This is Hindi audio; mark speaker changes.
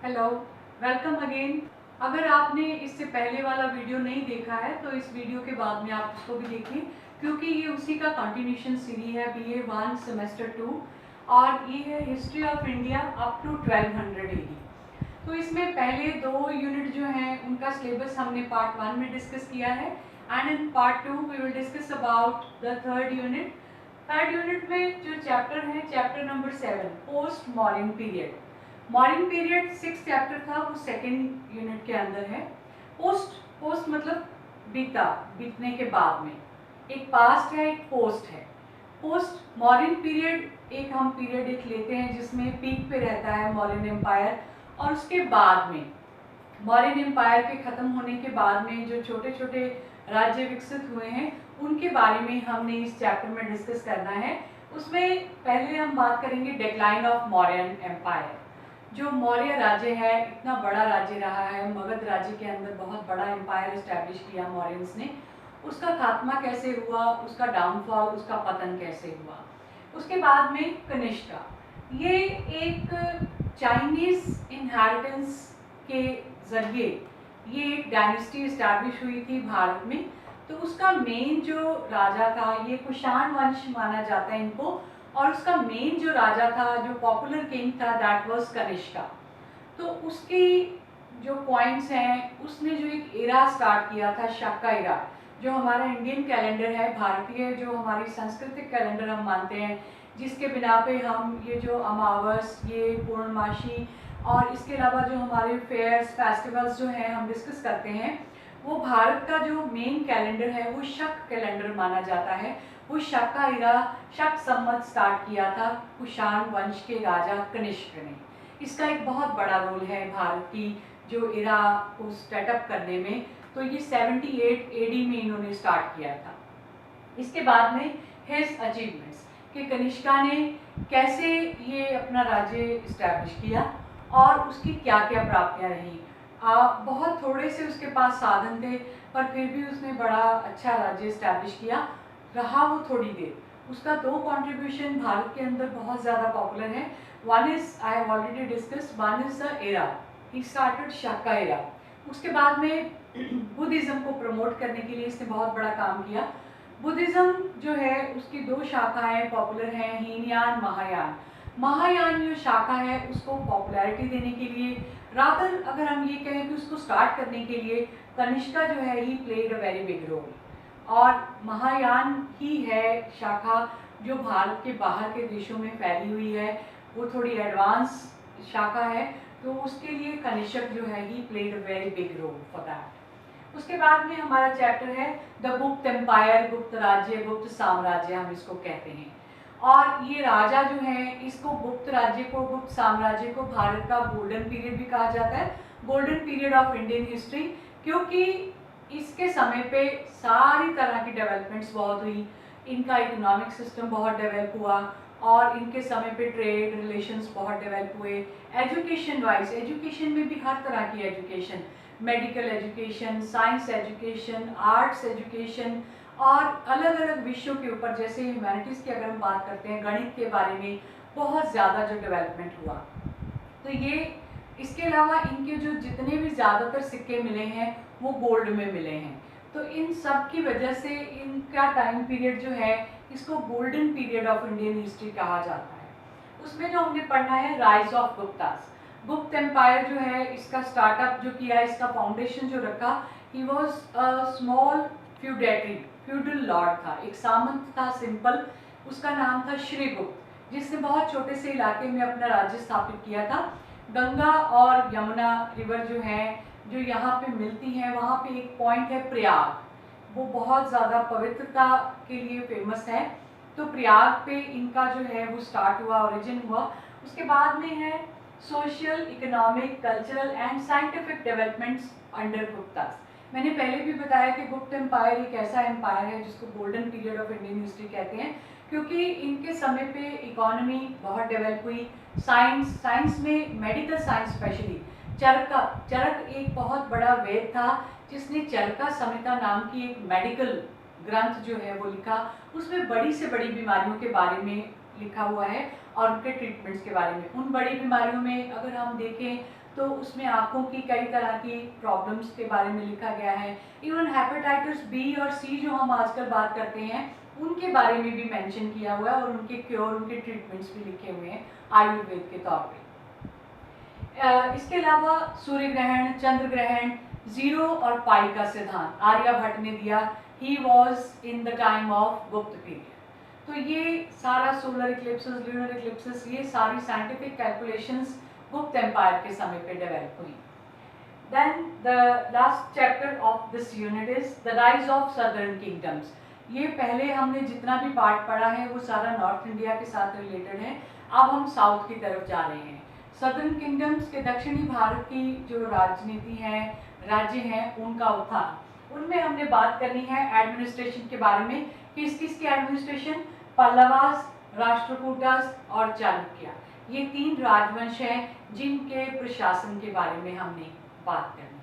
Speaker 1: Hello, welcome again. अगर आपने इससे पहले वाला वीडियो नहीं देखा है तो इस वीडियो के बाद में आप उसको भी देखें, क्योंकि ये उसी का कंटिन्यूशन सीरीज है BA 1 सेमेस्टर 2 और ये है history of India up to 1200 AD। तो इसमें पहले 2 यूनिट जो हैं उनका सिलेबस हमने पार्ट 1 में डिस्कस किया है and in part 2 we will discuss about the third unit. Third unit में जो चैप्टर है, chapter number 7, post modern period. Modern period 6 chapter था, वो सेकेंड यूनिट के अंदर है। पोस्ट पोस्ट मतलब बीतने के बाद में। एक पास्ट है, एक पोस्ट है। पोस्ट मॉडर्न पीरियड एक हम पीरियड एक लेते हैं जिसमें पीक पे रहता है मॉडर्न एम्पायर, और उसके बाद में मौर्यन एम्पायर के ख़त्म होने के बाद में जो छोटे छोटे राज्य विकसित हुए हैं उनके बारे में हमने इस चैप्टर में डिस्कस करना है। उसमें पहले हम बात करेंगे डिक्लाइन ऑफ मौर्यन एम्पायर। जो मौर्य राज्य है, इतना बड़ा राज्य रहा है, मगध राज्य के अंदर बहुत बड़ा एम्पायर इस्टेब्लिश किया मौर्यंस ने, उसका खात्मा कैसे हुआ, उसका डाउनफॉल, उसका पतन कैसे हुआ। उसके बाद में कनिष्का, ये एक चाइनीज इनहेरिटेंस के जरिए ये एक डायनेस्टी इस्टेब्लिश हुई थी भारत में। तो उसका मेन जो राजा था, ये कुषाण वंश माना जाता है इनको, और उसका मेन जो राजा था, जो पॉपुलर किंग था, दैट वाज कनिष्का। तो उसकी जो पॉइंट्स हैं, उसने जो एक एरा स्टार्ट किया था, शक्का एरा, जो हमारा इंडियन कैलेंडर है, भारतीय जो हमारी सांस्कृतिक कैलेंडर हम मानते हैं, जिसके बिना पे हम ये जो अमावस, ये पूर्णमासी और इसके अलावा जो हमारे फेयर्स फेस्टिवल्स जो हैं हम डिस्कस करते हैं, वो भारत का जो मेन कैलेंडर है वो शक कैलेंडर माना जाता है। वो शक का एरा, शक संवत स्टार्ट किया था कुषाण वंश के राजा कनिष्क ने। इसका एक बहुत बड़ा रोल है भारत की जो एरा को स्टार्टअप करने में। तो ये 78 AD में इन्होंने स्टार्ट किया था। इसके बाद में हिज अचीवमेंट्स कि कनिष्का ने कैसे ये अपना राज्य इस्टेब्लिश किया और उसकी क्या क्या प्राप्तियां रही। बहुत थोड़े से उसके पास साधन थे, पर फिर भी उसने बड़ा अच्छा राज्य इस्टेब्लिश किया। रहा वो थोड़ी देर। उसका 2 कंट्रीब्यूशन भारत के अंदर बहुत ज़्यादा पॉपुलर है। One is I have already discussed, one is the era, he started Shaka era. उसके बाद में बुद्धिज़्म को प्रमोट करने के लिए इसने बहुत बड़ा काम किया। बुद्धिज़्म जो है उसकी 2 शाखाएं पॉपुलर हैं, हीनयान, महायान। महायान जो शाखा है उसको पॉपुलैरिटी देने के लिए, रादर अगर हम ये कहें कि उसको स्टार्ट करने के लिए, कनिष्का जो है he played a very big role. और महायान ही है शाखा जो भारत के बाहर के देशों में फैली हुई है, वो थोड़ी एडवांस शाखा है। तो उसके लिए कनिष्क जो है he played a very big role for that. उसके बाद में हमारा चैप्टर है द गुप्त एम्पायर, गुप्त राज्य, गुप्त साम्राज्य हम इसको कहते हैं। और ये राजा जो है, इसको गुप्त राज्य को, गुप्त साम्राज्य को भारत का गोल्डन पीरियड भी कहा जाता है, golden period of Indian history, क्योंकि इसके समय पे सारी तरह की डेवलपमेंट्स बहुत हुई। इनका इकोनॉमिक सिस्टम बहुत डेवलप हुआ और इनके समय पे ट्रेड रिलेशंस बहुत डेवलप हुए। एजुकेशन वाइज, एजुकेशन में भी हर तरह की education, medical education, science education, arts education, और अलग अलग विषयों के ऊपर, जैसे ह्यूमैनिटीज़ की अगर हम बात करते हैं, गणित के बारे में बहुत ज़्यादा जो डेवलपमेंट हुआ। तो ये, इसके अलावा इनके जो जितने भी ज़्यादातर सिक्के मिले हैं वो गोल्ड में मिले हैं। तो इन सब की वजह से इनका टाइम पीरियड जो है, इसको golden period of Indian history कहा जाता है। उसमें जो हमने पढ़ना है राइज ऑफ गुप्तास, गुप्त एम्पायर जो है, इसका स्टार्टअप जो किया, इसका फाउंडेशन जो रखा, he was a small feudatory, feudal Lord था, एक सामंत था सिंपल। उसका नाम था श्रीगुप्त, जिसने बहुत छोटे से इलाके में अपना राज्य स्थापित किया था। गंगा और यमुना रिवर जो है, जो यहाँ पे मिलती हैं, वहाँ पे एक पॉइंट है प्रयाग, वो बहुत ज़्यादा पवित्रता के लिए फेमस है। तो प्रयाग पे इनका जो है वो स्टार्ट हुआ, ओरिजिन हुआ। उसके बाद में है social, economic, cultural and scientific developments under Guptas. मैंने पहले भी बताया कि गुप्त एम्पायर एक ऐसा एम्पायर है जिसको golden period of Indian history कहते हैं, क्योंकि इनके समय पे इकोनॉमी बहुत डेवलप हुई। साइंस में मेडिकल साइंस स्पेशली, चरक एक बहुत बड़ा वेद था जिसने चरका संहिता नाम की एक मेडिकल ग्रंथ जो है वो लिखा। उसमें बड़ी से बड़ी बीमारियों के बारे में लिखा हुआ है और उनके ट्रीटमेंट्स के बारे में। उन बड़ी बीमारियों में अगर हम देखें तो उसमें आँखों की कई तरह की प्रॉब्लम्स के बारे में लिखा गया है। इवन हेपेटाइटिस बी और सी जो हम आजकल बात करते हैं उनके बारे में भी मेंशन किया हुआ है और उनके क्योर, उनके ट्रीटमेंट्स भी लिखे हुए हैं आयुर्वेद के तौर पे। इसके अलावा सूर्य ग्रहण, चंद्र ग्रहण, जीरो और पाई का सिद्धांत आर्यभट्ट ने दिया। He was in the time of गुप्त पीरियड। तो ये सारा सोलर इक्लिप्सेस, ल्यूनर इक्लिप्सेस, ये सारी साइंटिफिक कैलकुलेशंस गुप्त एम्पायर के समय पे डेवलप हुई। Then the last chapter of this unit is the rise of southern kingdoms. ये पहले हमने जितना भी पार्ट पढ़ा है वो सारा नॉर्थ इंडिया के साथ रिलेटेड है। अब हम साउथ की तरफ जा रहे हैं। सदर्न किंगडम्स के दक्षिणी भारत की जो राजनीति है, राज्य हैं, उनका उत्थान, उनमें हमने बात करनी है एडमिनिस्ट्रेशन के बारे में। किस किस की एडमिनिस्ट्रेशन? पल्लवास, राष्ट्रकूटास और चालुक्य, ये 3 राजवंश हैं जिनके प्रशासन के बारे में हमने बात करनी है।